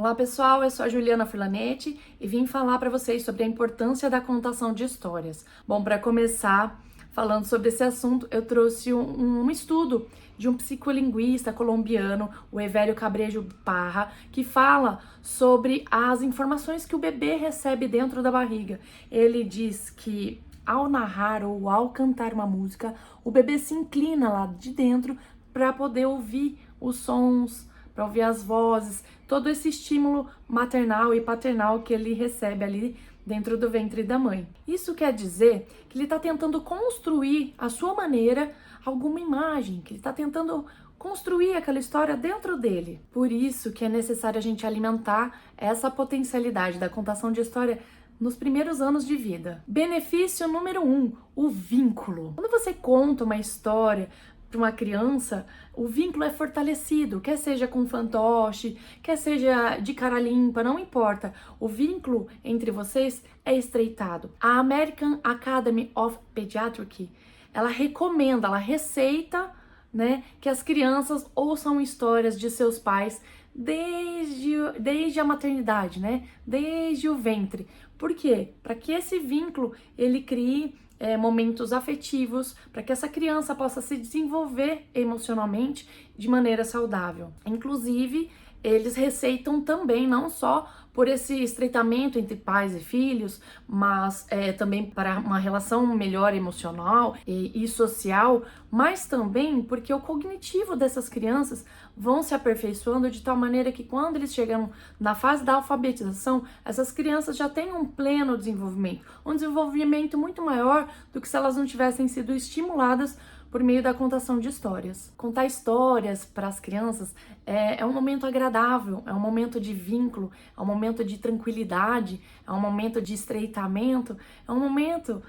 Olá pessoal, eu sou a Juliana Furlanetti e vim falar para vocês sobre a importância da contação de histórias. Bom, para começar falando sobre esse assunto, eu trouxe um estudo de um psicolinguista colombiano, o Evelio Cabrejo Parra, que fala sobre as informações que o bebê recebe dentro da barriga. Ele diz que ao narrar ou ao cantar uma música, o bebê se inclina lá de dentro para poder ouvir os sons, para ouvir as vozes, todo esse estímulo maternal e paternal que ele recebe ali dentro do ventre da mãe. Isso quer dizer que ele está tentando construir à sua maneira alguma imagem, que ele está tentando construir aquela história dentro dele. Por isso que é necessário a gente alimentar essa potencialidade da contação de história nos primeiros anos de vida. Benefício número 1, o vínculo. Quando você conta uma história para uma criança, o vínculo é fortalecido, quer seja com fantoche, quer seja de cara limpa, não importa. O vínculo entre vocês é estreitado. A American Academy of Pediatrics, ela recomenda, ela receita, né, que as crianças ouçam histórias de seus pais desde a maternidade, né, desde o ventre. Por quê? Para que esse vínculo ele crie momentos afetivos, para que essa criança possa se desenvolver emocionalmente de maneira saudável. Inclusive, eles receitam também, não só por esse estreitamento entre pais e filhos, mas também para uma relação melhor emocional e social, mas também porque o cognitivo dessas crianças vão se aperfeiçoando de tal maneira que quando eles chegam na fase da alfabetização, essas crianças já têm um pleno desenvolvimento, um desenvolvimento muito maior do que se elas não tivessem sido estimuladas por meio da contação de histórias. Contar histórias para as crianças é um momento agradável, é um momento de vínculo, é um momento de tranquilidade, é um momento de estreitamento, é um momento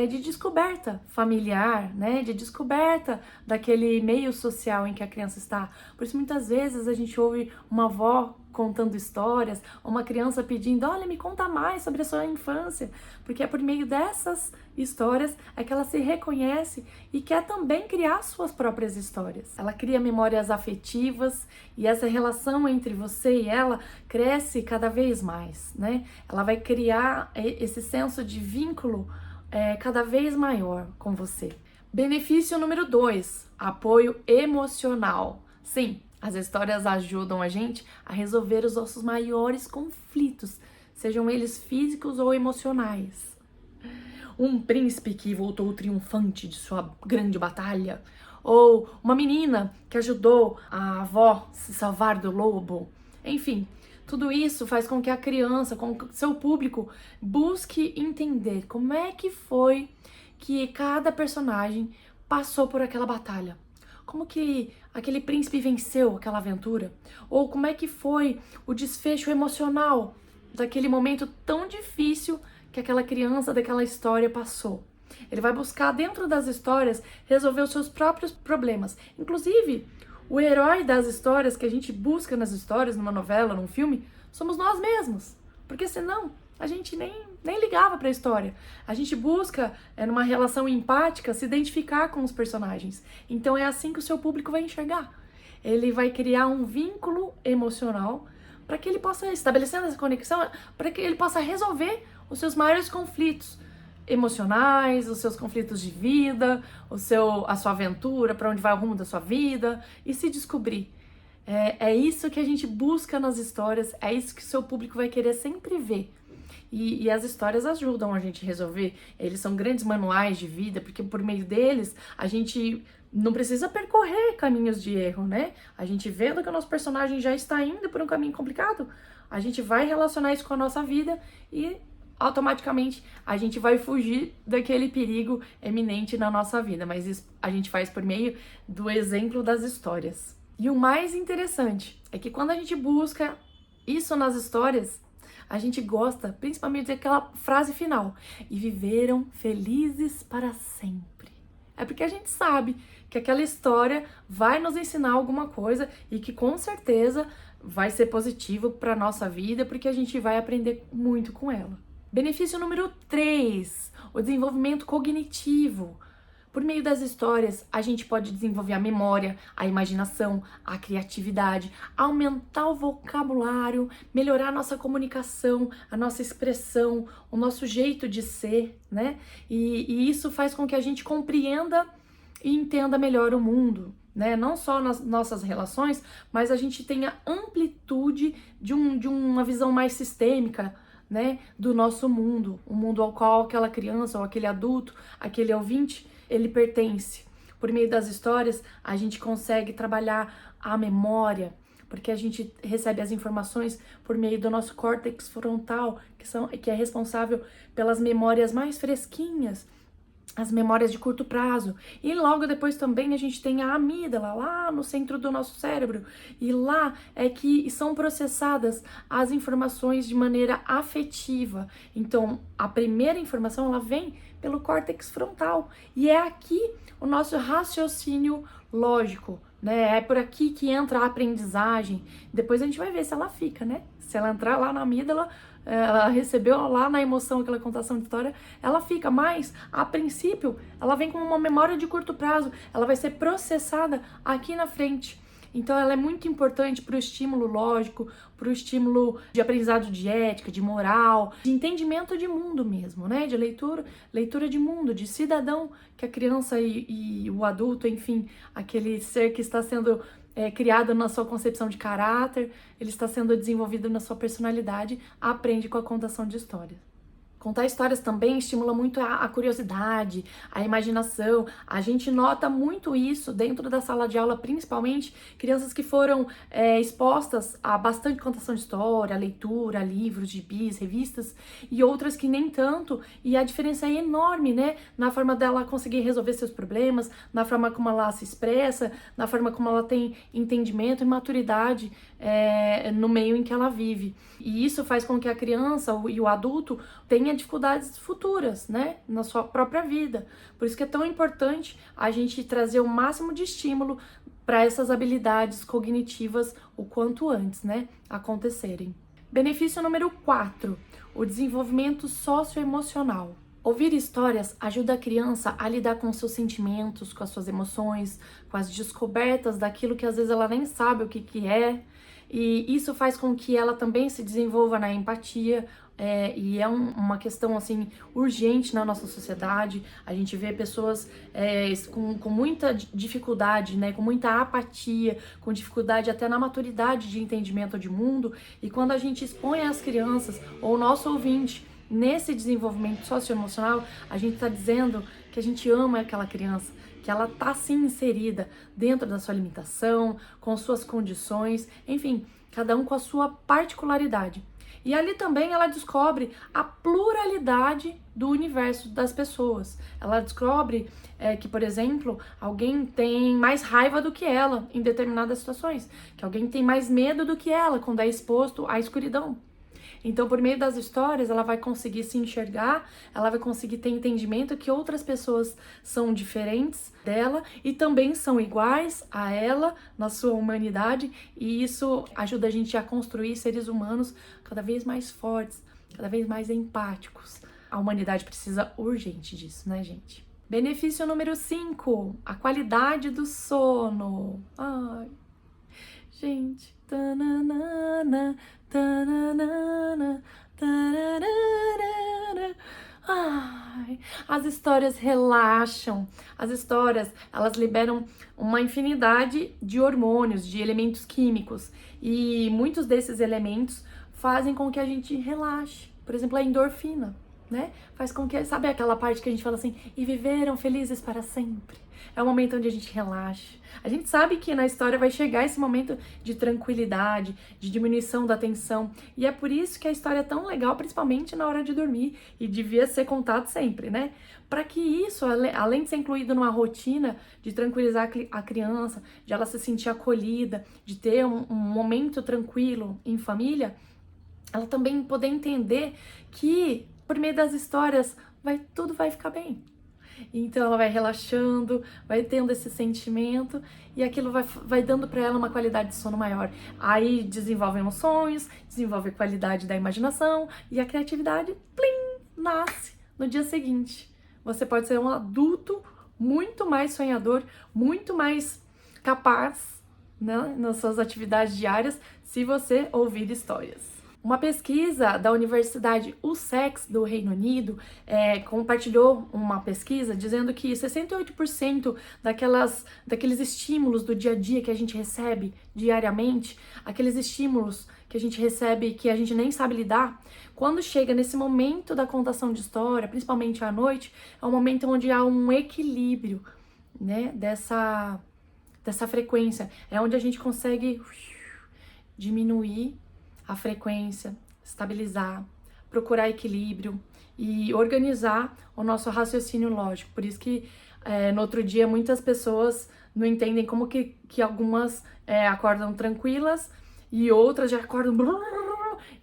de descoberta familiar, né? De descoberta daquele meio social em que a criança está. Por isso, muitas vezes a gente ouve uma avó contando histórias, ou uma criança pedindo, olha, me conta mais sobre a sua infância, porque é por meio dessas histórias é que ela se reconhece e quer também criar suas próprias histórias. Ela cria memórias afetivas e essa relação entre você e ela cresce cada vez mais, né? Ela vai criar esse senso de vínculo cada vez maior com você. Benefício número 2, apoio emocional. Sim, as histórias ajudam a gente a resolver os nossos maiores conflitos, sejam eles físicos ou emocionais. Um príncipe que voltou triunfante de sua grande batalha, ou uma menina que ajudou a avó se salvar do lobo. Enfim, tudo isso faz com que a criança, com que seu público, busque entender como é que foi que cada personagem passou por aquela batalha. Como que aquele príncipe venceu aquela aventura? Ou como é que foi o desfecho emocional daquele momento tão difícil que aquela criança daquela história passou? Ele vai buscar dentro das histórias resolver os seus próprios problemas. Inclusive, o herói das histórias que a gente busca nas histórias, numa novela, num filme, somos nós mesmos. Porque senão a gente nem ligava para a história. A gente busca, numa relação empática, se identificar com os personagens. Então é assim que o seu público vai enxergar. Ele vai criar um vínculo emocional para que ele possa, estabelecendo essa conexão, para que ele possa resolver os seus maiores conflitos emocionais, os seus conflitos de vida, a sua aventura, para onde vai o rumo da sua vida e se descobrir. É isso que a gente busca nas histórias, é isso que o seu público vai querer sempre ver. E as histórias ajudam a gente a resolver. Eles são grandes manuais de vida, porque por meio deles a gente não precisa percorrer caminhos de erro, né? A gente vendo que o nosso personagem já está indo por um caminho complicado, a gente vai relacionar isso com a nossa vida e automaticamente a gente vai fugir daquele perigo eminente na nossa vida. Mas isso a gente faz por meio do exemplo das histórias. E o mais interessante é que quando a gente busca isso nas histórias, a gente gosta principalmente daquela frase final, e viveram felizes para sempre. É porque a gente sabe que aquela história vai nos ensinar alguma coisa e que com certeza vai ser positivo para nossa vida, porque a gente vai aprender muito com ela. Benefício número 3, o desenvolvimento cognitivo. Por meio das histórias, a gente pode desenvolver a memória, a imaginação, a criatividade, aumentar o vocabulário, melhorar a nossa comunicação, a nossa expressão, o nosso jeito de ser, né? E isso faz com que a gente compreenda e entenda melhor o mundo, né? Não só nas nossas relações, mas a gente tenha amplitude de uma visão mais sistêmica, né, do nosso mundo, o mundo ao qual aquela criança ou aquele adulto, aquele ouvinte, ele pertence. Por meio das histórias, a gente consegue trabalhar a memória, porque a gente recebe as informações por meio do nosso córtex frontal, que é responsável pelas memórias mais fresquinhas, as memórias de curto prazo. E logo depois também a gente tem a amígdala lá no centro do nosso cérebro. E lá é que são processadas as informações de maneira afetiva. Então, a primeira informação ela vem pelo córtex frontal. E é aqui o nosso raciocínio lógico, né? É por aqui que entra a aprendizagem. Depois a gente vai ver se ela fica, né? Se ela entrar lá na amígdala, ela recebeu lá na emoção aquela contação de história, ela fica, mas a princípio ela vem com uma memória de curto prazo, ela vai ser processada aqui na frente. Então ela é muito importante para o estímulo lógico, para o estímulo de aprendizado de ética, de moral, de entendimento de mundo mesmo, né? De leitura de mundo, de cidadão que a criança e o adulto, enfim, aquele ser que está sendo criado na sua concepção de caráter, ele está sendo desenvolvido na sua personalidade, aprende com a contação de histórias. Contar histórias também estimula muito a curiosidade, a imaginação. A gente nota muito isso dentro da sala de aula, principalmente crianças que foram expostas a bastante contação de história, leitura, livros, gibis, revistas, e outras que nem tanto. E a diferença é enorme, né? Na forma dela conseguir resolver seus problemas, na forma como ela se expressa, na forma como ela tem entendimento e maturidade no meio em que ela vive. E isso faz com que a criança e o adulto tenha dificuldades futuras, né, na sua própria vida. Por isso que é tão importante a gente trazer o máximo de estímulo para essas habilidades cognitivas o quanto antes, né, acontecerem. Benefício número 4, o desenvolvimento socioemocional. Ouvir histórias ajuda a criança a lidar com seus sentimentos, com as suas emoções, com as descobertas daquilo que às vezes ela nem sabe o que é. E isso faz com que ela também se desenvolva na empatia, e é uma questão assim urgente na nossa sociedade. A gente vê pessoas com muita dificuldade, né, com muita apatia, com dificuldade até na maturidade de entendimento de mundo. E quando a gente expõe as crianças ou o nosso ouvinte nesse desenvolvimento socioemocional, a gente está dizendo que a gente ama aquela criança, que ela tá sim inserida dentro da sua limitação, com suas condições, enfim, cada um com a sua particularidade. E ali também ela descobre a pluralidade do universo das pessoas. Ela descobre que, por exemplo, alguém tem mais raiva do que ela em determinadas situações, que alguém tem mais medo do que ela quando é exposto à escuridão. Então, por meio das histórias, ela vai conseguir se enxergar, ela vai conseguir ter entendimento que outras pessoas são diferentes dela e também são iguais a ela na sua humanidade, e isso ajuda a gente a construir seres humanos cada vez mais fortes, cada vez mais empáticos. A humanidade precisa urgente disso, né, gente? Benefício número 5, a qualidade do sono. Ai, gente, tananana, tananana, tananana. Ai, as histórias relaxam. As histórias, elas liberam uma infinidade de hormônios, de elementos químicos, e muitos desses elementos fazem com que a gente relaxe. Por exemplo, a endorfina, né? Faz com que, sabe aquela parte que a gente fala assim, e viveram felizes para sempre? É o momento onde a gente relaxa. A gente sabe que na história vai chegar esse momento de tranquilidade, de diminuição da tensão. E é por isso que a história é tão legal, principalmente na hora de dormir. E devia ser contado sempre, né? Para que isso, além de ser incluído numa rotina de tranquilizar a criança, de ela se sentir acolhida, de ter um momento tranquilo em família, ela também poder entender que, por meio das histórias, tudo vai ficar bem. Então ela vai relaxando, vai tendo esse sentimento e aquilo vai dando para ela uma qualidade de sono maior. Aí desenvolve emoções, desenvolve qualidade da imaginação e a criatividade, plim, nasce no dia seguinte. Você pode ser um adulto muito mais sonhador, muito mais capaz, né, nas suas atividades diárias, se você ouvir histórias. Uma pesquisa da Universidade Essex do Reino Unido compartilhou uma pesquisa dizendo que 68% daqueles estímulos do dia a dia que a gente recebe diariamente, aqueles estímulos que a gente recebe que a gente nem sabe lidar, quando chega nesse momento da contação de história, principalmente à noite, é um momento onde há um equilíbrio, né, dessa frequência. É onde a gente consegue diminuir a frequência, estabilizar, procurar equilíbrio e organizar o nosso raciocínio lógico. Por isso que no outro dia muitas pessoas não entendem como que algumas acordam tranquilas e outras já acordam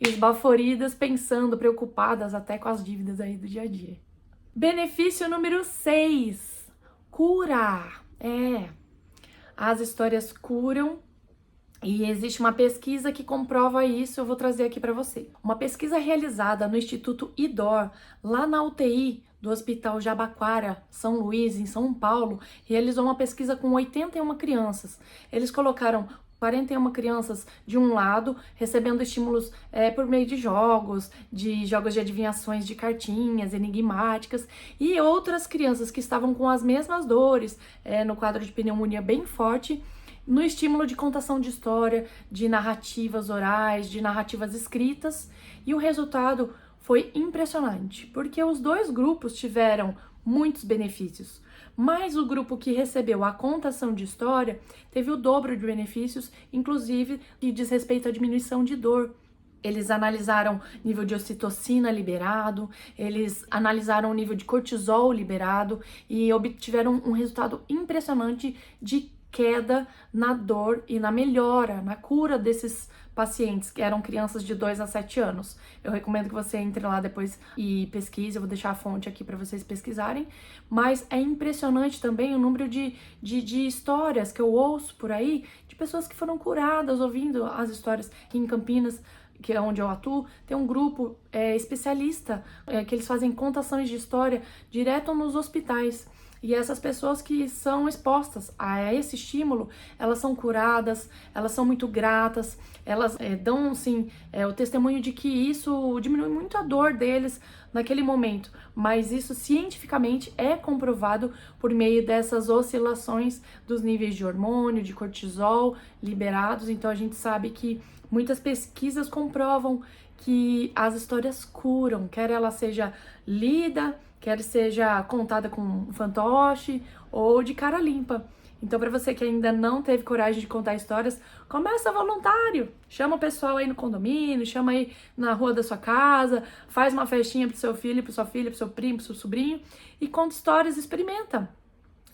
esbaforidas, pensando, preocupadas até com as dívidas aí do dia a dia. Benefício número 6, cura. As histórias curam. E existe uma pesquisa que comprova isso, eu vou trazer aqui para você. Uma pesquisa realizada no Instituto IDOR, lá na UTI do Hospital Jabaquara, São Luís, em São Paulo, realizou uma pesquisa com 81 crianças. Eles colocaram 41 crianças de um lado, recebendo estímulos por meio de jogos de adivinhações de cartinhas enigmáticas, e outras crianças que estavam com as mesmas dores, no quadro de pneumonia bem forte, no estímulo de contação de história, de narrativas orais, de narrativas escritas, e o resultado foi impressionante, porque os dois grupos tiveram muitos benefícios, mas o grupo que recebeu a contação de história teve o dobro de benefícios, inclusive que diz respeito à diminuição de dor. Eles analisaram nível de ocitocina liberado, eles analisaram o nível de cortisol liberado e obtiveram um resultado impressionante de queda na dor e na melhora, na cura desses pacientes, que eram crianças de 2 a 7 anos. Eu recomendo que você entre lá depois e pesquise, eu vou deixar a fonte aqui para vocês pesquisarem, mas é impressionante também o número de histórias que eu ouço por aí, de pessoas que foram curadas ouvindo as histórias. Aqui em Campinas, que é onde eu atuo, tem um grupo especialista que eles fazem contações de história direto nos hospitais. E essas pessoas que são expostas a esse estímulo, elas são curadas, elas são muito gratas, elas dão, assim, o testemunho de que isso diminui muito a dor deles naquele momento. Mas isso cientificamente é comprovado por meio dessas oscilações dos níveis de hormônio, de cortisol liberados. Então a gente sabe que muitas pesquisas comprovam que as histórias curam, quer ela seja lida, quer seja contada com um fantoche ou de cara limpa. Então, para você que ainda não teve coragem de contar histórias, começa voluntário. Chama o pessoal aí no condomínio, chama aí na rua da sua casa, faz uma festinha pro seu filho, pra sua filha, pro seu primo, pro seu sobrinho e conta histórias, experimenta.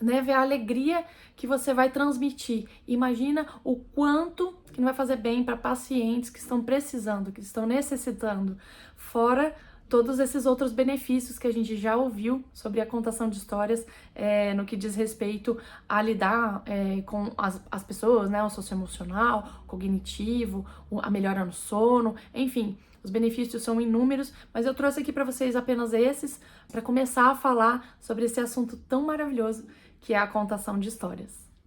Né, ver a alegria que você vai transmitir. Imagina o quanto que não vai fazer bem para pacientes que estão precisando, que estão necessitando, fora todos esses outros benefícios que a gente já ouviu sobre a contação de histórias no que diz respeito a lidar com as pessoas, né, o socioemocional, cognitivo, a melhora no sono, enfim. Os benefícios são inúmeros, mas eu trouxe aqui para vocês apenas esses, para começar a falar sobre esse assunto tão maravilhoso que é a contação de histórias.